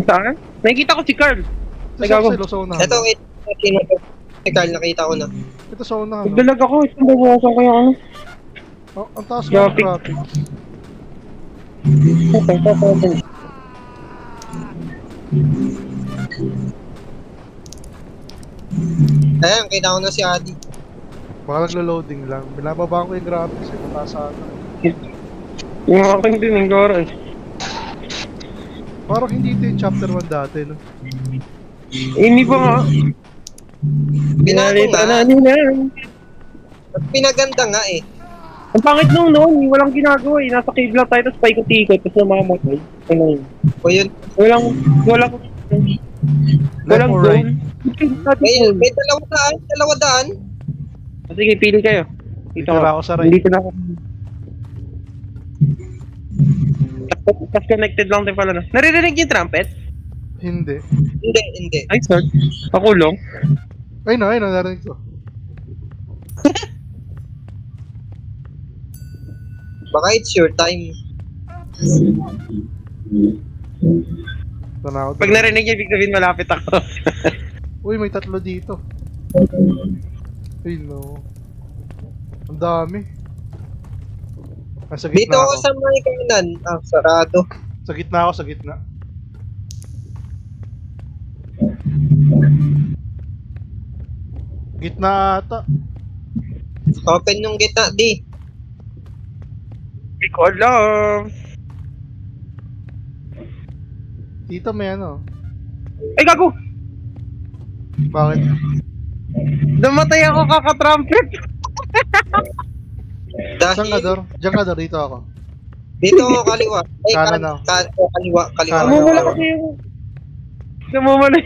Saan? Nakikita ko si Carl. Ito sa unahan. Ito, si Carl, nakita ko na. Ito sa unahan. Magdalag ako, isang babawasan ko yung ano. Oh, ang taas ng traffic. Ayan, kita ko na si Adi. Baka naglo-loading lang. Binababa ko yung graphics. Mataas ata. Yung aking din, yung goral. Parang hindi ito yung chapter 1 dati, no? Hindi pa nga. Binago nga. Pinaganda nga eh. Ang pangit nung noon, walang ginagawa eh. Nasa cave lang tayo, tapos paikot-ikot, tapos namamatay. Ano yun? O yun. Walang or right? May dalawa daan. Sige, pili kayo. Dito ako sa right. Dito na ako. Tapos connected lang din pala na. Naririnig yung trumpet? Hindi. Hindi. Ay, sir. Ako lang. Ay no, narinig ko. Baka it's your time. Pag narinig niya, ibig sabihin malapit ako. Uy, may tatlo dito. Ay no. Ang dami. Sa gitna Dito ako sa may kanan. Sarado. Sa gitna ako, sa gitna. Gitna ata. Open yung gitna, di. Hindi ko alam. Dito may ano. Ay, gago! Bakit? Namatay ako kaka-trumpet. Saan ka, Dor? Diyan ka, Dor. Dito ako. Dito ako kaliwa. Ay, kanan ako. Kaliwa. Namumula kasi yung... Namumula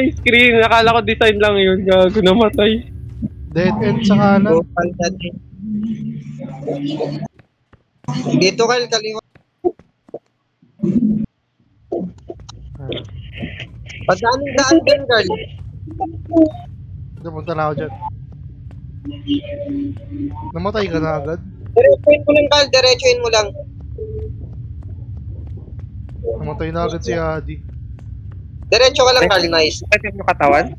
yung screen. Nakala ko design lang yun. Gago, namatay. Dead end sa kanan. Dito kayo kaliwa. Padaanin daan din, Carl. Punta na ako dyan. Namatay ka na agad? Diretsuin mo lang, Carl. Diretsuin mo lang. Namatay na agad si Adi. Diretso ka lang, Carl. Nice. Bakit yung katawan?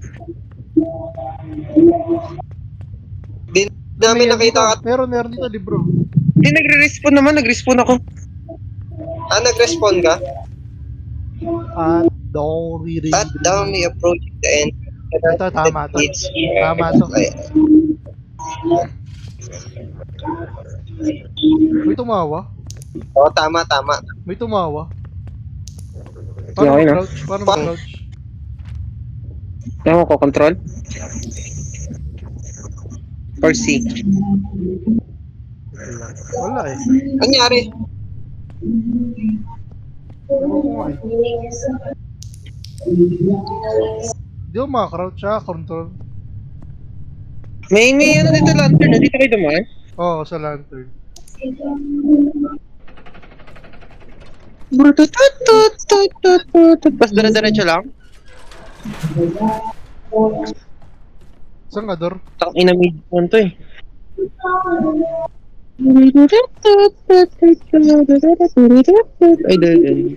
Di namin nakita ka. Meron dito, libro. Hindi, nagre-respawn naman. Nag-respawn ako. Nag-respawn ka? At down may approach the end. Ito, tama to. Tama to. May tumawa? Oo, tama. May tumawa? Okay na. Paano mag-crouch? Ano ko, control? Or C? Wala eh. Anyari? Ewan ko nga eh. Di ko maka-crouch control. May ano dito lantern. Dito kayo dumaan? Oo, sa lantern. Tapos dire-diretso lang? Saan ka, Dor? Takang inamid mo to eh. Ay, dahil.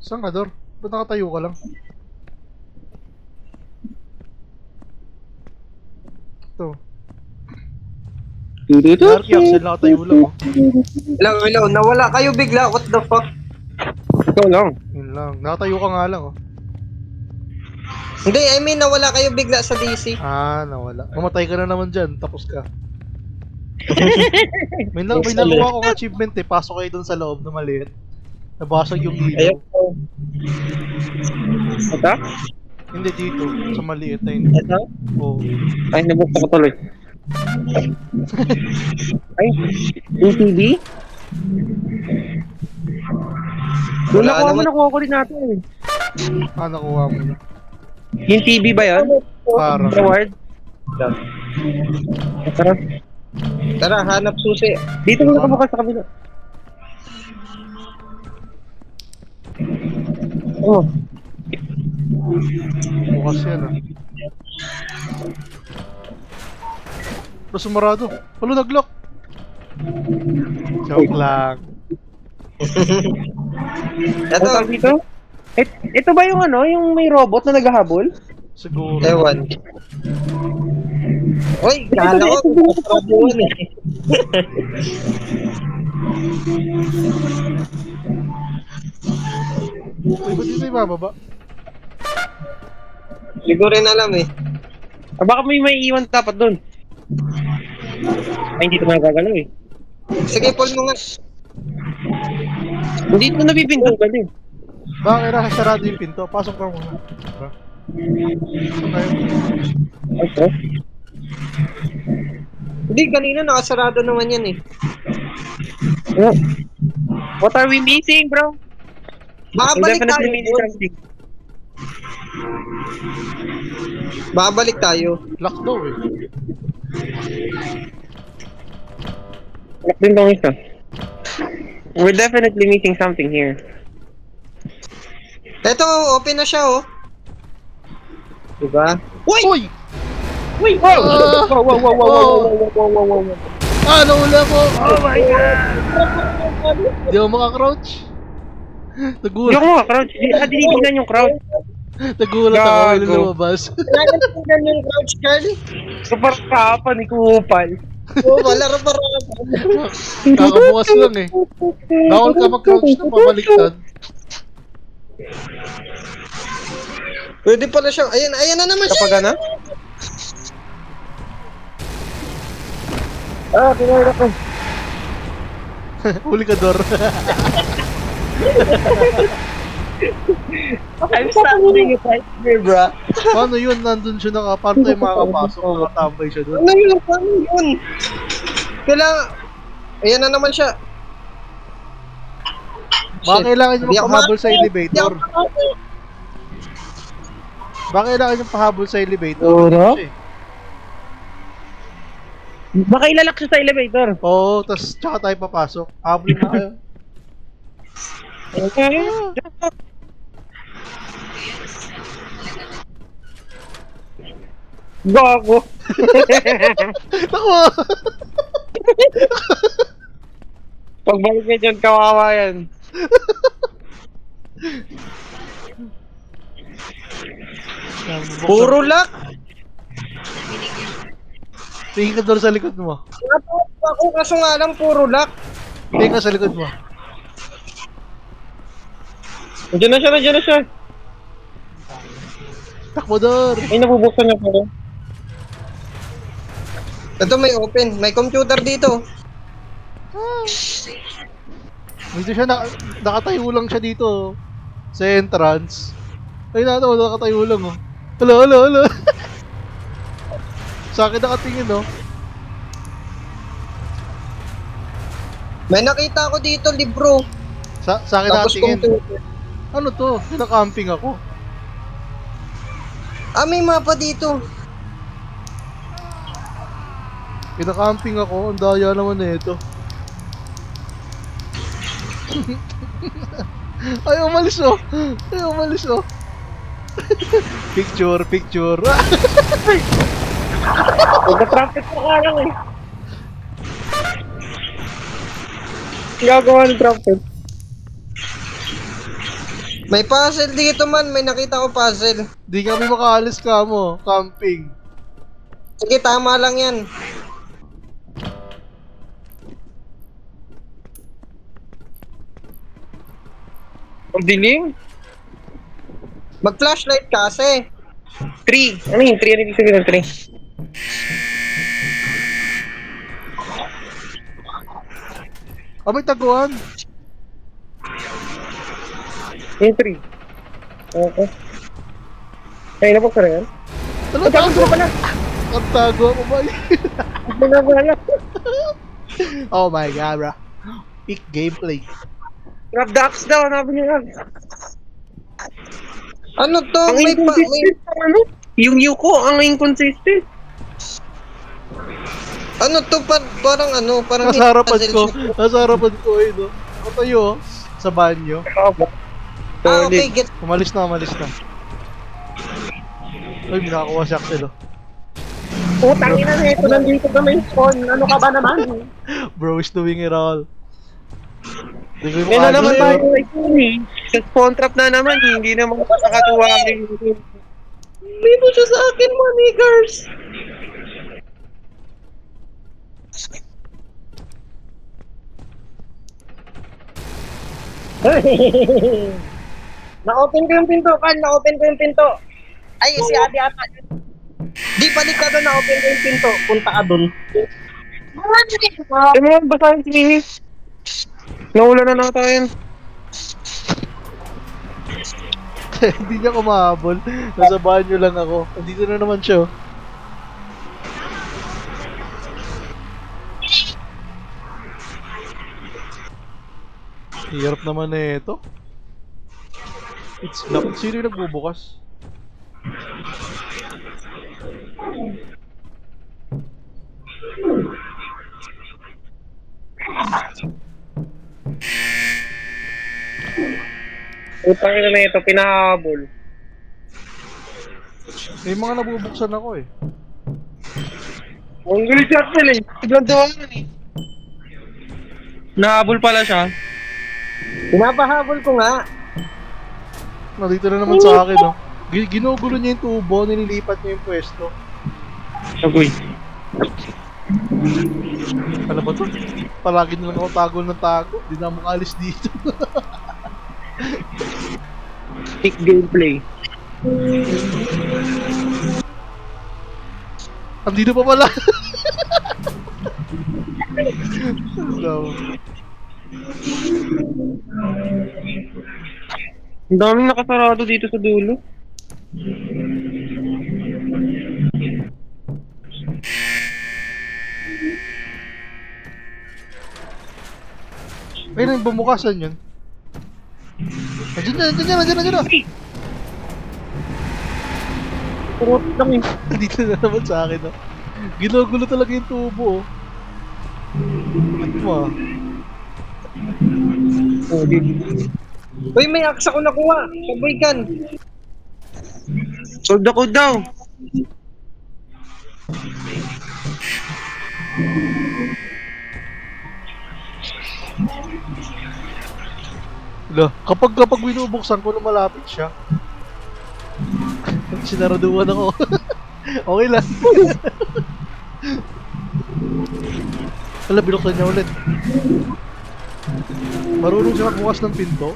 Saan ka, Dor? Ba't nakatayo ka lang? Ito. Narky, Axel, nakatayo lang oh. Hello. Nawala kayo bigla. What the fuck? Ikaw lang. Yun lang. Nakatayo ka nga lang oh. Hindi, I mean, nawala kayo bigla sa DC. Nawala. Mamatay ka na naman dyan. Tapos ka. may nakuha akong achievement eh. Pasok kayo dun sa loob na maliit. Nabasag yung ilaw. Ito? Hindi dito. Sa maliit na yun. Ito? Oo. Ay, nabukta ko tuloy. Ay, yung TV? Doon nakuha ko rin natin eh. Nakuha mo na. Yung TV ba yan? Parang. Award? Tara. Tara, hanap susi. Dito mo nakabukas sa kabila. Oh. Bukas yan ah. Pero sumarado. Wala nag-lock. Joke lang. Ito, Ano dito? Ito ba yung ano, yung may robot na naghahabol? Siguro. ewan. Uy, kala ko, katrabuhan eh. Uy, ba't dito ibababa? Hindi ko rin alam eh. Ah, baka may iwan dapat doon. Ay, hindi ito magagalaw eh. Sige, pull mo nga. Hindi ito nabibindugan eh. Bakit nakasarado yung pinto? Pasok ka muna. Diba? Pasok kayo. Okay. Hindi, kanina nakasarado naman yan eh. Yeah. What are we missing, bro? Baka We're balik tayo. definitely missing something. Baka balik tayo. Lock daw eh. Lock din tong isa. We're definitely missing something here. Eto, open na siya oh. Diba? Uy! Uy! Wait! Wow! Wow! Wow! Wow! Wow! Wow! Wow! Wow! Wow! Ah, nawala ko! Oh my God! Di ako makakrouch. Hindi Nagulat. ako makakrouch. Dinidignan yung crouch. Nagulat ako. Wala Gago. lumabas. Kailangan tingnan yung crouch, Carly. Super kapa ni Kupal. Oo, malaro pa rin. Kakabukas lang eh. Bawal ka mag-crouch na pabaliktad. Pwede pala siya. Ayan, ayan na naman siya. Kapag ano? Ah, pinahirap ko. Huli ka, Dor. I'm standing right here, bro. Paano yun? Nandun siya paano tayo makakapasok? Nakatambay siya doon. Ano yun? Paano yun? Kailangan... Ayan na naman siya. Baka kailangan nyo Hindi ako magpahabol sa makakaya. elevator. Hindi ako makakaya. Baka kailangan nyo pahabol sa elevator. Ano? Kasi, Baka ilalak siya sa elevator. oo, tas tsaka tayo papasok. Habol na kayo. Gago. Ako! Pagbalik niya dyan, kawawa yan. Puro lock. Tingin ka doon sa likod mo. Natawag ako kaso nga lang puro lock. Tingin ka sa likod mo. Nandiyan na siya, nandiyan na siya. Takbo, Dor! Ay, nabubuksan niya pala. Ito may open. May computer dito. Dito siya, nakatayo lang siya dito. Sa entrance. Ay, nakatayo lang, oh. Hala, hala, hala. Sa akin nakatingin, oh. May nakita ako dito, libro. Sa akin Tapos nakatingin. computer. Ano to? Pinakamping ako. Ah, may mapa dito. Pinakamping ako. Ang daya naman na ito. Ay, umalis, oh. Ay, umalis, oh. Picture, picture. Nag-trumpet pa ka lang eh. Gagawa ng trumpet. May puzzle dito man. May nakita ko puzzle. Di kami makaalis ka mo. Camping. Sige, tama lang yan. Ang dilim? Mag-flashlight kasi. 3. Ano yung 3? Ano yung sabihin ng 3? Ah, may taguan. Yung 3. Okay. Ay, nabuksan na yan? Ano, Ay, tapos tago? na pala! Ang tago ako ba? Tapos na pala! Oh my god, bro. Peak gameplay. Grab the axe daw, hanapin yung axe. Ano to? Ang May inconsistent ng ano? Yung Yuko, ang inconsistent. ano to? Parang ano? Parang Nasa harapan puzzle ko. siya. Nasa harapan ko, eh, no? Nakatayo, oh. Sa banyo. Okay, get. Umalis na, umalis na. Ay, may nakakuha si Axel, oh. Putang ina na ito, nandito ka may spawn. Ano ka ba naman? Bro is doing it all. Hindi ko yung Kaya na naman tayo makakita. ay kuni. Sa spawn trap na naman, hindi naman nakakatuwa rin. Dito siya sa akin, mga niggers. Na-open ko yung pinto, Carl. Na-open ko yung pinto. Ay, si Ate ata. Di, balik ka doon, na-open ko yung pinto. Punta ka doon. Ay mga basahin si Mimi. Naula na nata yun. Hindi niya kumahabol. Nasa banyo lang ako. Andito na naman siya, oh. Hirap naman na ito. It's locked. Sino yung nagbubukas? Utang ina na ito, pinahabol. May mga nabubuksan ako, eh. Ang gulit siya actually. Biglang tawanan eh. Nahabol pala siya. Pinapahabol ko nga. Nandito na naman sa akin, oh. Ginugulo niya yung tubo, nililipat niya yung pwesto. Agoy. Ano ba to? Palagi na lang ako tago ng tago. Di na makalis dito. Pick gameplay. Andito pa pala. No. Ang daming nakasarado dito sa dulo. Ay, nang bumukasan yun. Nandiyan na. Purot lang eh. Dito na naman sa akin, oh. Ginugulo talaga yung tubo, oh. Ano ba? Uy, may axe ako nakuha. Sabay kan. Sold ako daw. Kapag binubuksan ko, lumalapit siya. Sinaraduan ako. Okay lang. Hala, binuksan niya ulit. Marunong siya magbukas ng pinto.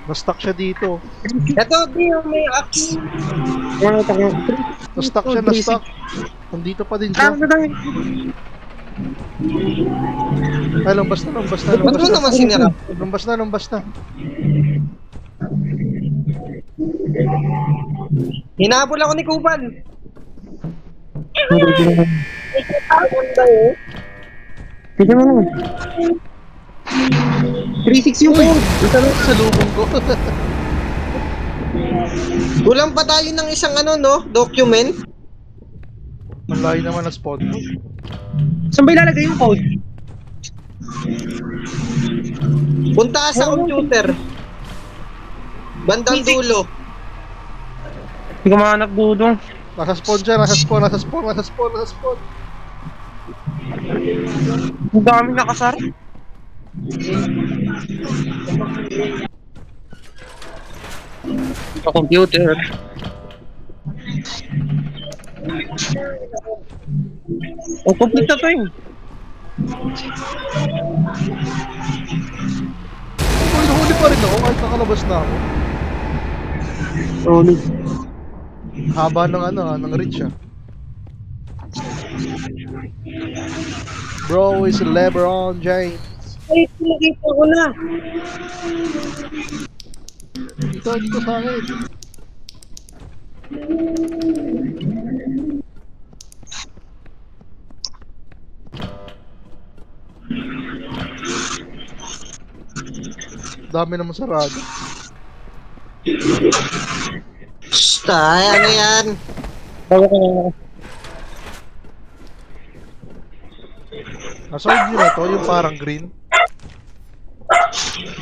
Na-stuck siya dito. Ito, di, may axe. Ano tayo? Na-stuck siya, na-stuck. Nandito pa din siya. Ay, lambas na. Ba't mo naman sinira? Lambas na. Hinabol ako ni Kuban. Sige mo naman. 3-6 yung code. Sa lubong ko. Kulang pa tayo ng isang document. Ang layo naman na spot. Saan ba ilalagay yung code? Punta ka sa computer. Bandang dulo. Hindi ko mahanap dudong. Nasa spawn siya, nasa spawn. Ang dami nakasar. Sa computer. O, complete na to yun. Huli pa rin ako kahit nakalabas na ako. Solid. Haba ng reach, ah. Bro is LeBron James. Ay, nakita ko na. Dito sa akin. Dami naman sarado. Shhh, ano yan? Bago ka na. Nasa yun na to, yung parang green.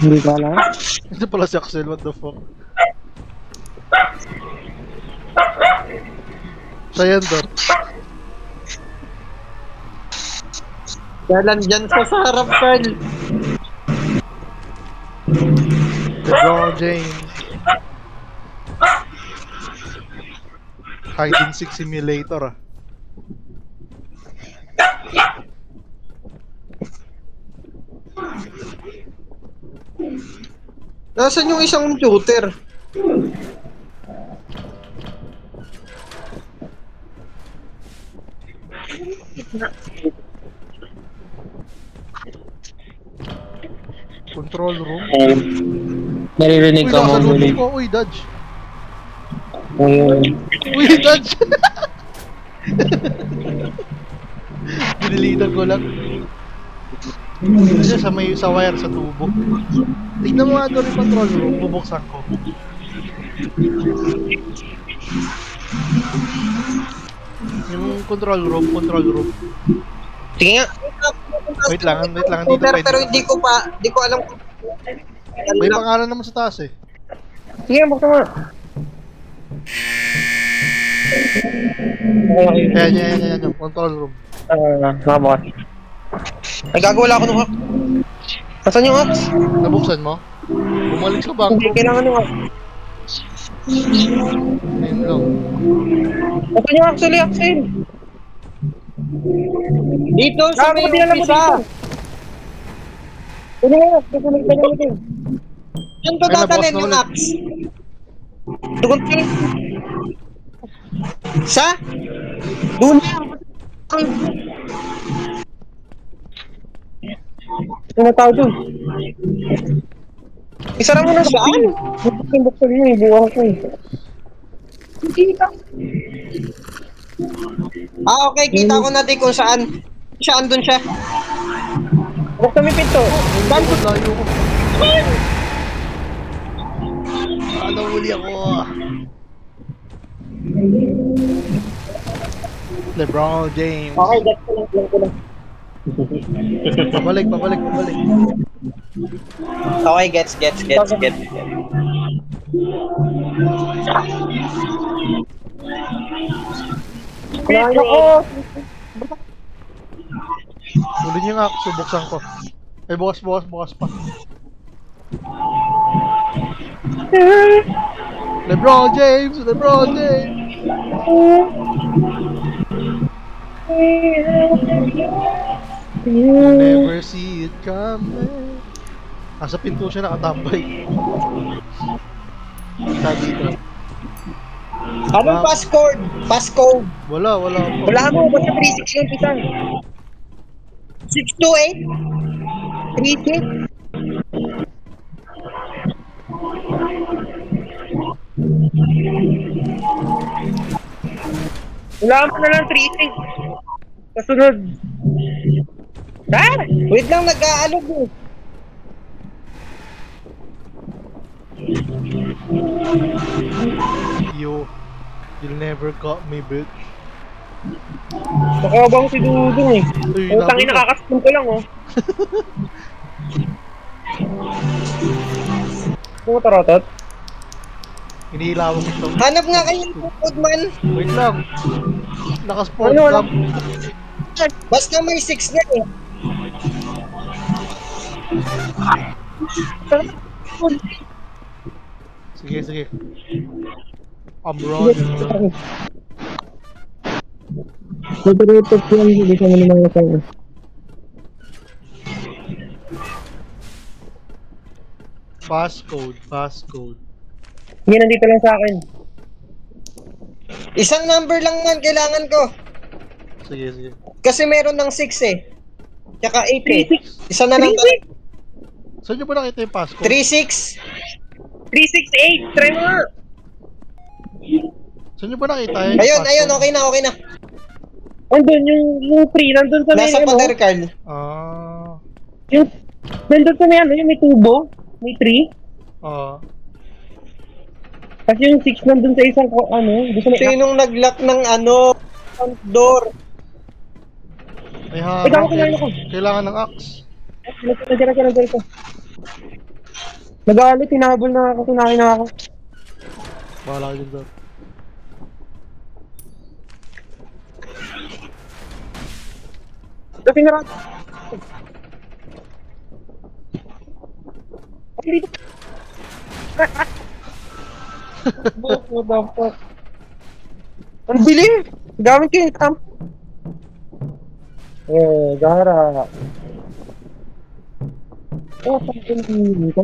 Hindi ko alam. Ito pala si Axel, what the fuck? Siya yan, Dor. Dalan dyan sa harap, Carl. LeBron James. Hide and seek simulator, ah. Nasaan yung isang shooter? Control room. Naririnig Uy, ka mo. nasa loob ko. Uy, dodge. Ayun. Uy, dodge. Dinilitan ko lang. Kasi sa wire sa tubo. Tignan mo nga doon yung control room. Bubuksan ko. Yung control room. Sige nga. Wait lang, dito Pero hindi ko alam kung may pangalan naman sa taas eh. Sige, buksan mo. Yan, yung control room. Mabukas. ay gago, wala ako nung hack. Nasaan yung hacks? Nabuksan mo? Bumalik sa bangko. Hindi, kailangan nung hack. Ayun lang. Nasaan yung actually, Axel? Dito sa may umpisa. Ano nga, kukulit ka naman ito. Yan ko Ay, nabukas dadalhin na yung ulit. hacks. Tugon ka. Sa? Doon. Ano tao doon? Isara mo na Saan? Buksan mo, ibuwang ko eh. Okay, kita ko natin kung saan. Saan doon siya? Buksan mo yung pinto. Saan ko? Layo ko. Huli ako. LeBron James. Okay, that's ko lang. Pabalik. Okay, gets. Kaya ako. Huli niyo nga, subuksan ko. Ay, bukas pa. LeBron James. You never see it coming. Nasa pinto siya nakatambay. Kita dito. Anong passcode? Passcode. Wala pa. Wala mo, basta 36 yun, isang. 628? 36? Wala mo na lang 36. Kasunod. Wait lang, nag-aalog eh. You'll never caught me, bitch. Nakabang si Dudong eh. Uy, Utang ina, nakakaspun ko lang oh. Ano tarotot? Inihilawan ko ito. Hanap nga kayo ng code man. Wait lang. Naka-spawn Ano, cam. Basta may 6 na eh. Sige. I'm running. Tarotot yan, hindi siya mo naman yung Passcode. Hindi, nandito lang sa akin. Isang number lang man kailangan ko. Sige. Kasi meron ng 6 eh. Tsaka 8 eh. Isa na lang. 36? Saan nyo ba nakita yung passcode? 36. 368, try mo nga. Saan nyo ba nakita yung Ayun, passcode? okay na. Andun, yung free, nandun sa may, Nasa pader card. yung, nandun sa may yung may tubo, may 3. Kasi yung 6 nandun sa isang, doon sa may Sinong nag-lock ng front door? May Ay, gago, kumain ako. Kailangan ng axe. Nagdira ko. Nag-aalit, hinahabol na ako, kinain na ako. Bahala ka dyan, Dor. Dating na rin. Ay, dito. What the fuck? Ang bilis! Gamit ko yung tam. Gara. Oh, pagkin dito.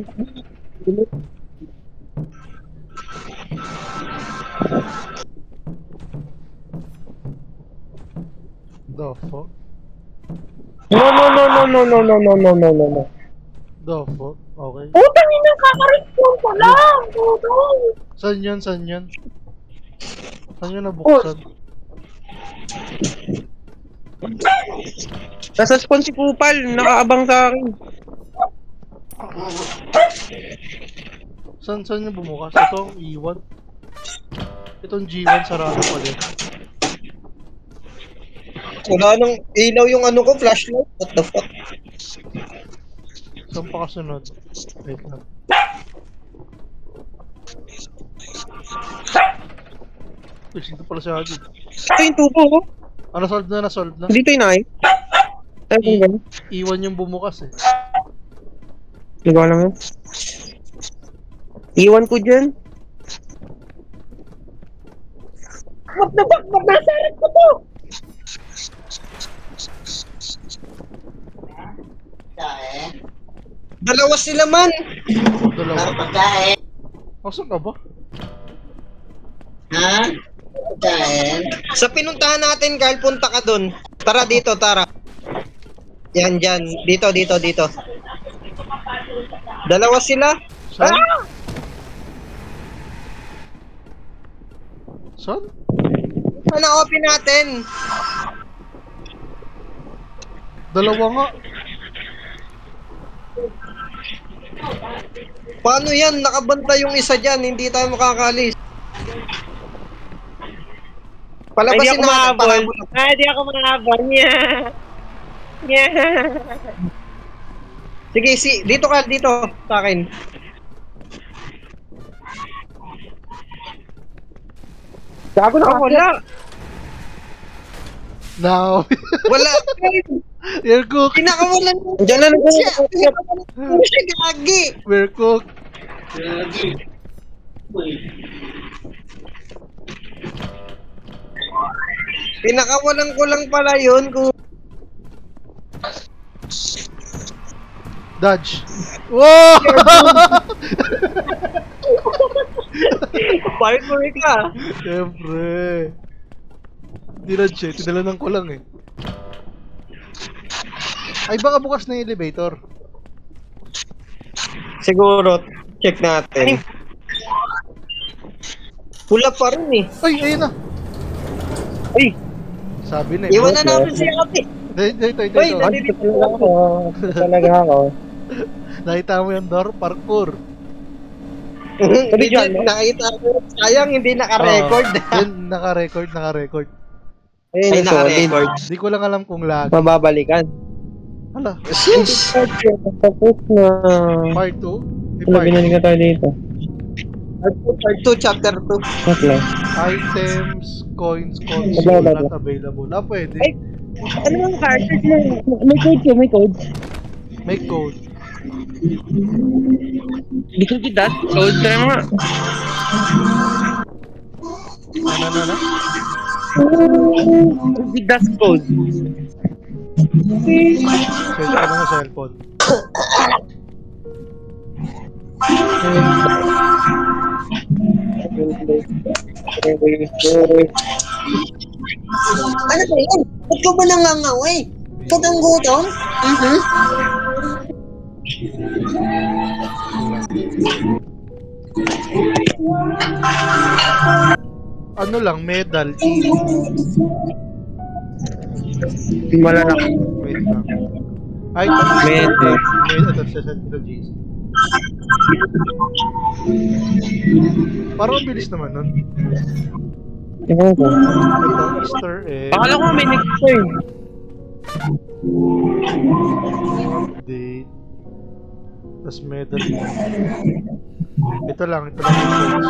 The fuck? No. The fuck? Okay. Putang ina, kaka-respond ko lang! Putang! Saan yun? Saan yun nabuksan? Nasa spawn si Kupal, nakaabang sa akin. Saan yung bumukas? Ito, E1. Itong G1 sarado pala yun. Wala nang ilaw yung ano ko, flashlight. What the fuck? Saan pa kasunod? Wait lang. Uy, dito pala si Agid. Ito yung tubo ko. Nasolve na. Dito yung nai. Ay, kung gano'n. E1 yung bumukas eh. Hindi ko alam yun. Iwan ko dyan. What the fuck? Nasarat ko to! Dalawa sila man! Dalawa. Asan ka ba? Ha? Sa pinuntahan natin, Carl, punta ka dun. Tara dito, tara. Yan, dyan. Dito. Dalawa sila. Saan? Ah! Saan? Ano open natin? Dalawa nga. Paano yan? Nakabanta yung isa dyan. Hindi tayo makakalis. Palabasin natin. Hindi ako mahabol. Sige, dito ka, dito. Sa akin. Gago na wala. Now. Wala. You're cooked. Kinakawalan mo. Diyan na Siya gagi. We're cooked. Pinakawalan ko lang pala yun kung Dodge. Wow! parkour ka. Siyempre. Dinodge eh. Tinalanan ko lang eh. Ay, baka bukas na yung elevator. Siguro, check natin. Pula pa rin eh. Ay, ayun na. Ay! Sabi na eh. Iwan na namin si Ate. Dito. Uy, Talaga ako. Nakita mo yung door, parkour. Legit, nakita ko. Sayang, hindi naka-record. Yun, naka-record. Ay, naka-record. Di ko lang alam kung lag. Mababalikan. Hala, Sheesh. Tapos na. part 2? Wala, binalik na tayo dito. Part 2, chapter 2. Okay. Items, coins, console, Wala. not available. Pwede. Ay! Ano bang cartridge mo? May code. May code. Hindi ko kita. Code ka nga. Ano? With that code. Search ka ng cellphone. Ano ba yun? Ba't ka ba nangangaway? Putang gutom? Ano lang, medal. Malalaki. Wait lang. Item. Medal. Ito, session to GC. Parang ang bilis naman nun. Tingnan ko. Ito, Easter egg. Akala ko may next ko eh. Update. Tapos medal. Ito lang yung search.